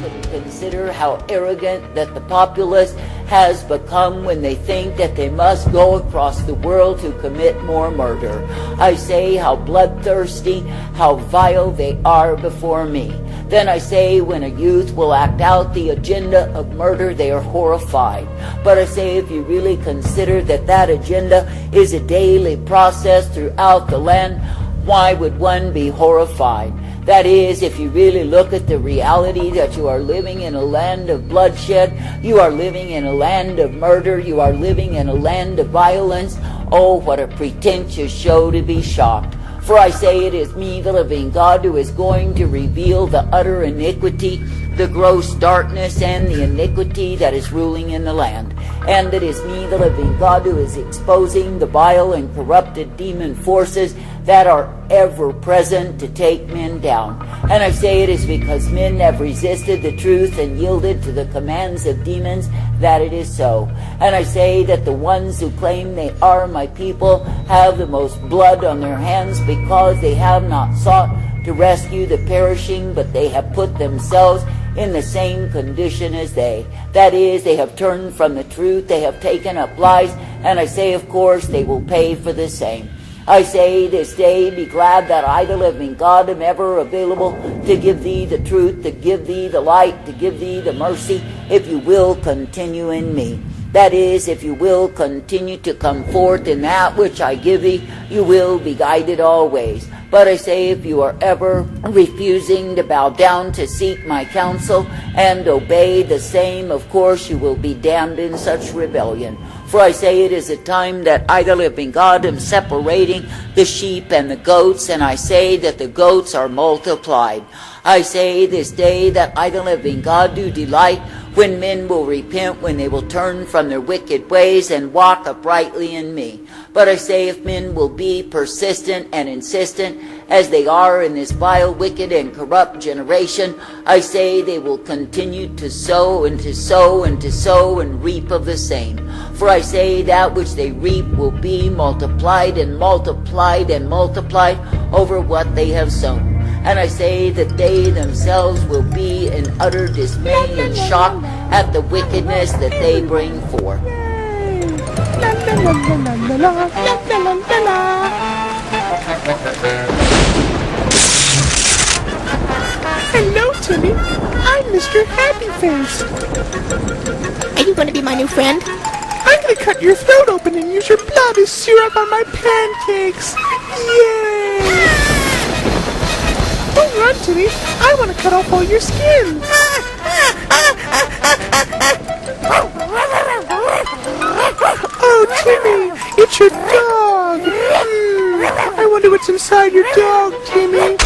can consider how arrogant that the populace has become when they think that they must go across the world to commit more murder. I say how bloodthirsty, how vile they are before me. Then I say when a youth will act out the agenda of murder, they are horrified. But I say if you really consider that that agenda is a daily process throughout the land, why would one be horrified? That is, if you really look at the reality that you are living in a land of bloodshed, you are living in a land of murder, you are living in a land of violence, oh, what a pretentious show to be shocked. For I say it is me, the living God, who is going to reveal the utter iniquity, the gross darkness, and the iniquity that is ruling in the land. And it is me, the living God, who is exposing the vile and corrupted demon forces that are ever present to take men down. And I say it is because men have resisted the truth and yielded to the commands of demons that it is so. And I say that the ones who claim they are my people have the most blood on their hands because they have not sought to rescue the perishing, but they have put themselves in the same condition as they. That is, they have turned from the truth, they have taken up lies, and I say, of course, they will pay for the same. I say this day, be glad that I, the living God, am ever available to give thee the truth, to give thee the light, to give thee the mercy, if you will continue in me. That is, if you will continue to come forth in that which I give thee, you will be guided always. But I say, if you are ever refusing to bow down to seek my counsel and obey the same, of course you will be damned in such rebellion. For I say it is a time that I, the living God, am separating the sheep and the goats, and I say that the goats are multiplied. I say this day that I, the living God, do delight when men will repent, when they will turn from their wicked ways and walk uprightly in me. But I say if men will be persistent and insistent, as they are in this vile, wicked, and corrupt generation, I say they will continue to sow and to sow and to sow and reap of the same. For I say that which they reap will be multiplied and multiplied and multiplied over what they have sown. And I say that they themselves will be in utter dismay and shock at the wickedness that they bring forth. Hello, Timmy. I'm Mr. Happy Face. Are you going to be my new friend? I'm going to cut your throat open and use your blood as syrup on my pancakes. Yay! Don't run, Timmy. I want to cut off all your skin. Oh, Timmy, it's your dog. I wonder what's inside your dog, Timmy.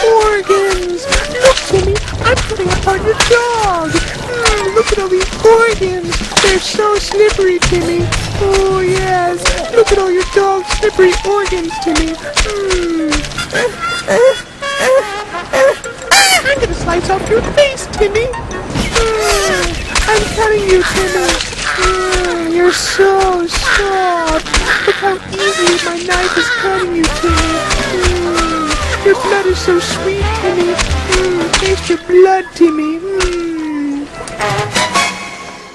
Organs. Look, Timmy, I'm putting apart your dog. Look at all these organs. They're so slippery, Timmy. Oh, yes. Look at all your dog's slippery organs, Timmy. I'm going to slice off your face, Timmy. I'm cutting you, Timmy. You're so soft. Look how easily my knife is cutting you, Timmy. Your blood is so sweet, Timmy. Taste your blood, Timmy.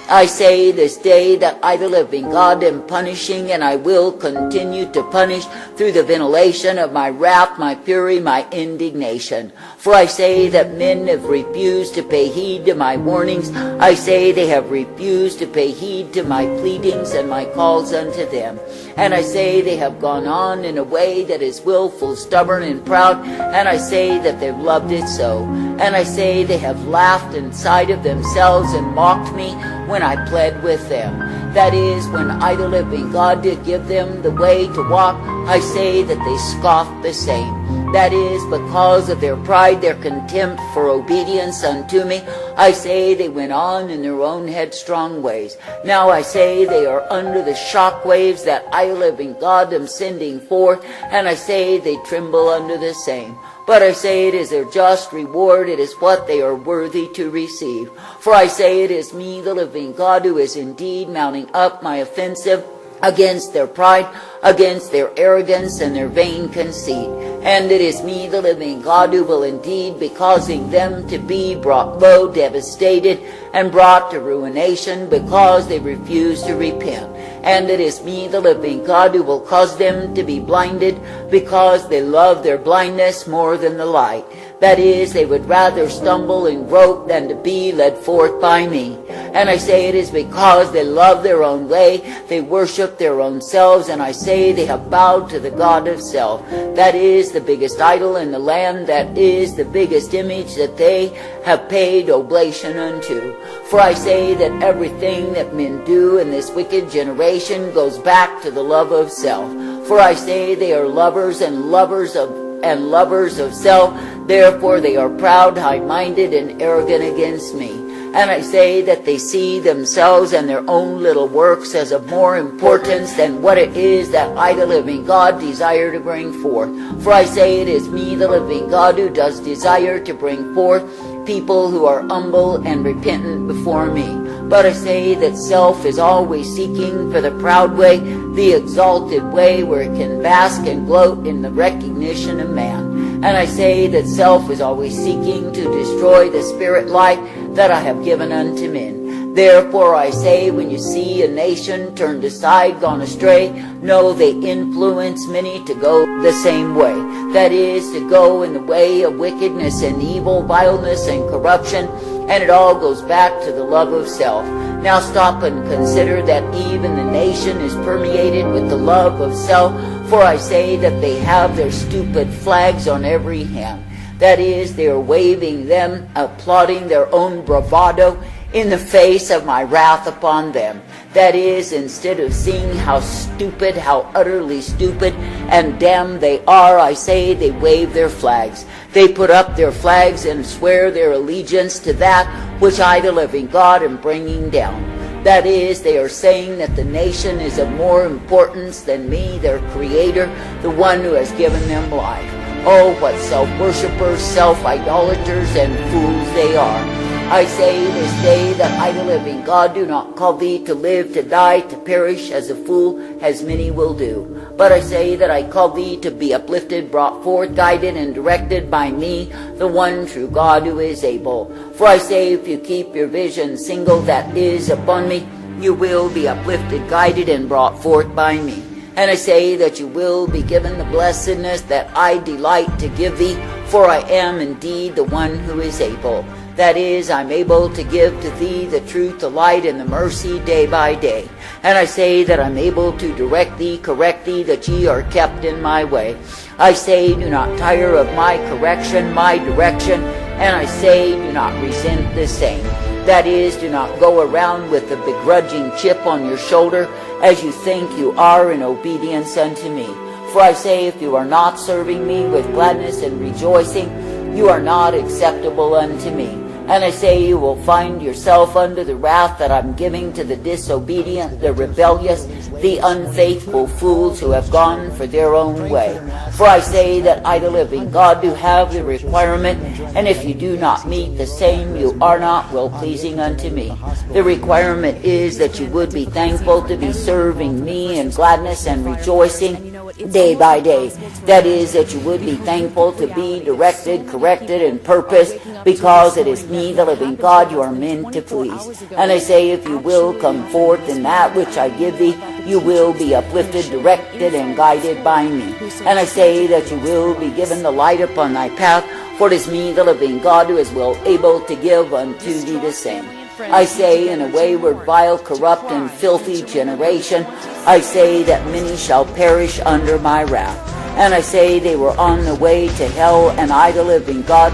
I say this day that I, the living God, am punishing, and I will continue to punish through the ventilation of my wrath, my fury, my indignation. For I say that men have refused to pay heed to my warnings. I say they have refused to pay heed to my pleadings and my calls unto them. And I say they have gone on in a way that is willful, stubborn, and proud. And I say that they've loved it so. And I say they have laughed inside of themselves and mocked me when I pled with them. That is, when I, the living God, did give them the way to walk, I say that they scoffed the same. That is, because of their pride, their contempt for obedience unto me, I say they went on in their own headstrong ways. Now I say they are under the shock waves that I, living God, am sending forth, and I say they tremble under the same. But I say it is their just reward, it is what they are worthy to receive. For I say it is me, the living God, who is indeed mounting up my offensive against their pride, against their arrogance and their vain conceit. And it is me, the living God, who will indeed be causing them to be brought low, devastated, and brought to ruination because they refuse to repent. And it is me, the living God, who will cause them to be blinded because they love their blindness more than the light. That is, they would rather stumble and grope than to be led forth by me. And I say it is because they love their own way, they worship their own selves, and I say they have bowed to the god of self. That is the biggest idol in the land, that is the biggest image that they have paid oblation unto. For I say that everything that men do in this wicked generation goes back to the love of self. For I say they are lovers and lovers of self. Therefore they are proud, high-minded, and arrogant against me. And I say that they see themselves and their own little works as of more importance than what it is that I, the living God, desire to bring forth. For I say it is me, the living God, who does desire to bring forth people who are humble and repentant before me. But I say that self is always seeking for the proud way, the exalted way where it can bask and gloat in the recognition of man. And I say that self is always seeking to destroy the spirit life that I have given unto men. Therefore I say, when you see a nation turned aside, gone astray, know they influence many to go the same way. That is, to go in the way of wickedness and evil, vileness and corruption, and it all goes back to the love of self. Now stop and consider that even the nation is permeated with the love of self, for I say that they have their stupid flags on every hand. That is, they are waving them, applauding their own bravado in the face of my wrath upon them. That is, instead of seeing how stupid, how utterly stupid and damned they are, I say they wave their flags. They put up their flags and swear their allegiance to that which I, the living God, am bringing down. That is, they are saying that the nation is of more importance than me, their creator, the one who has given them life. Oh, what self-worshippers, self-idolaters, and fools they are. I say this day that I, the living God, do not call thee to live, to die, to perish as a fool, as many will do. But I say that I call thee to be uplifted, brought forth, guided, and directed by me, the one true God who is able. For I say, if you keep your vision single that is upon me, you will be uplifted, guided, and brought forth by me. And I say that you will be given the blessedness that I delight to give thee, for I am indeed the one who is able. That is, I'm able to give to thee the truth, the light, and the mercy day by day. And I say that I'm able to direct thee, correct thee, that ye are kept in my way. I say, do not tire of my correction, my direction, and I say, do not resent the same. That is, do not go around with a begrudging chip on your shoulder as you think you are in obedience unto me. For I say, if you are not serving me with gladness and rejoicing, you are not acceptable unto me. And I say you will find yourself under the wrath that I'm giving to the disobedient, the rebellious, the unfaithful fools who have gone for their own way. For I say that I, the living God, do have the requirement, and if you do not meet the same, you are not well-pleasing unto me. The requirement is that you would be thankful to be serving me in gladness and rejoicing day by day. That is, that you would be thankful to be directed, corrected, and purposed, because it is me, the living God, you are meant to please. And I say, if you will come forth in that which I give thee, you will be uplifted, directed, and guided by me. And I say that you will be given the light upon thy path, for it is me, the living God, who is well able to give unto thee the same. I say, in a wayward, vile, corrupt, and filthy generation, I say that many shall perish under my wrath. And I say they were on the way to hell, and I, the living God,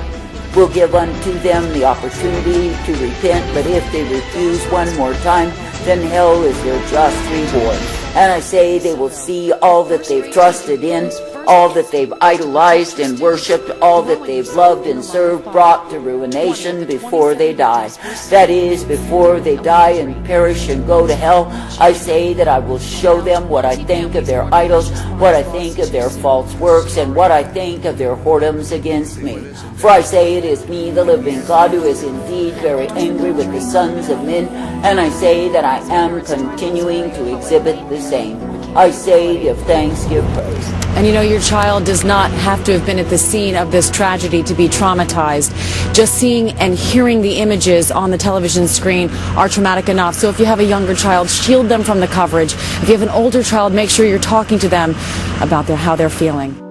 will give unto them the opportunity to repent. But if they refuse one more time, then hell is their just reward. And I say they will see all that they've trusted in, all that they've idolized and worshipped, all that they've loved and served, brought to ruination before they die. That is, before they die and perish and go to hell, I say that I will show them what I think of their idols, what I think of their false works, and what I think of their whoredoms against me. For I say it is me, the living God, who is indeed very angry with the sons of men, and I say that I am continuing to exhibit the same. I say, give thanks, give praise. And you know, your child does not have to have been at the scene of this tragedy to be traumatized. Just seeing and hearing the images on the television screen are traumatic enough. So if you have a younger child, shield them from the coverage. If you have an older child, make sure you're talking to them about how they're feeling.